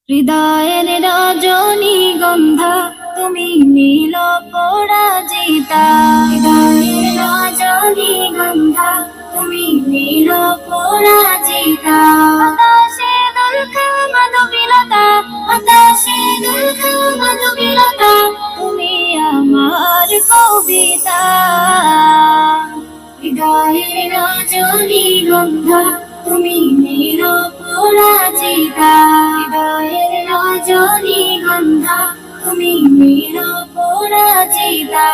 হৃদয়ের রজনীগন্ধা তুমি নীল পরাজিতা। হৃদয়ের রজনীগন্ধা তুমি নীল পরাজিতা। বাতাসে দুলকা মাধবীলতা, বাতাসে দুলকা মাধবীলতা, তুমি আমার কবিতা। হৃদয়ের রজনীগন্ধা তুমি নীল পরাজিতা। হৃদয়ের রজনীগন্ধা তুমি নীল পরাজিতা।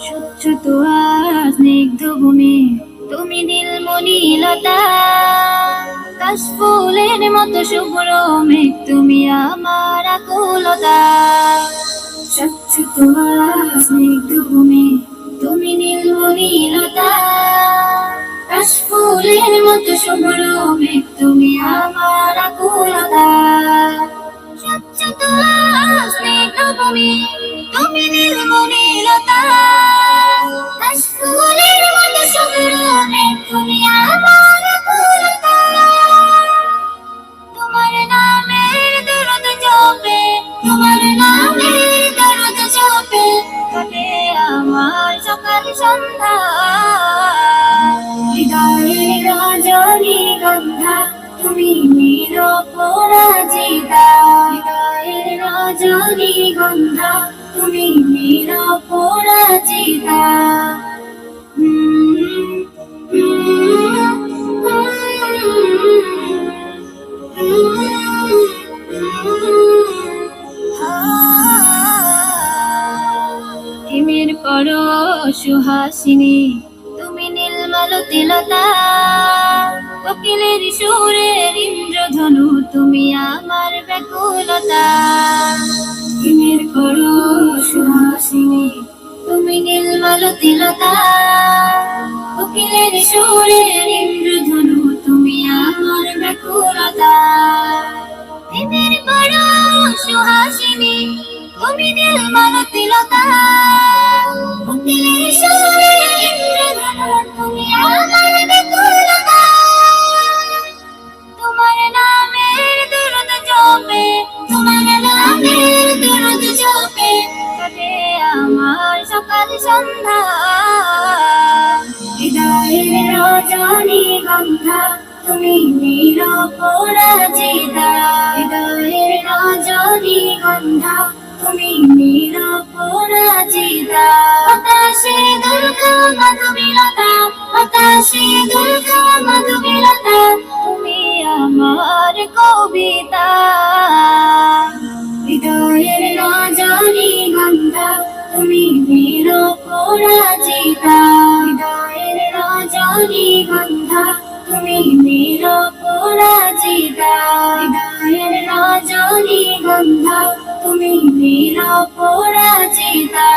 স্বচ্ছ তোয়ার স্নিগ্ধ ভূমি তুমি নীলমণিলতা। কাশফুলের মতো শুভ্র মেঘ তুমি আমার আকুলতা। স্বচ্ছ তোয়ার স্নিগ্ধ ভূমি তুমি নীলমণিলতা। কাশফুলের মতো শুভ্র মেঘ তুমি আমার আকুলতা। স্বচ্ছ তোয়ার স্নিগ্ধ ভূমি তুমি নীলমণিলতা। কাশফুলের মতো শুভ্র মেঘ তুমি আমার আকুলতা। তোমার নামের দরুদ জপে, তোমার নামের দরুদ জপে কাটে আমার সকাল সন্ধ্যা। হৃদয়ের রজনীগন্ধা তুমি নীল পরাজিতা। হৃদয়ের রজনীগন্ধা তুমি নীল পরাজিতা। হিমের পরো সুহাসিনী তুমি নীলমালতিলতা। কোকিলের সুরের ইন্দ্রধনু তুমি আমার ব্যাকুলতা। হিমের পরো সুহাসিনী তুমি নীলমালতিলতা। কোকিলের সুরের ইন্দ্রধনু তুমি আমার ব্যাকুলতা। হিমের পরো সুহাসিনী তুমি নীলমালতিলতা। কোকিলের সুরের ইন্দ্রধনু তুমি আমার ব্যাকুলতা। তোমার নামের দরুদ জপে, তোমার নামের দরুদ জপে কাটে আমার সকাল সন্ধ্যা। হৃদয়ের রজনীগন্ধা তুমি নীল পরাজিতা। হৃদয়ের রজনীগন্ধা তুমি নীল পরাজিতা। বাতাসে দুলকা মাধবীলতা, বাতাসে দুলকা মাধবীলতা, তুমি আমার কবিতা। হৃদয়ের রজনীগন্ধা তুমি নীল পরাজিতা। হৃদয়ের রজনীগন্ধা তুমি নীল পরাজিতা। হৃদয়ের রজনীগন্ধা তুমি নীল পরাজিতা।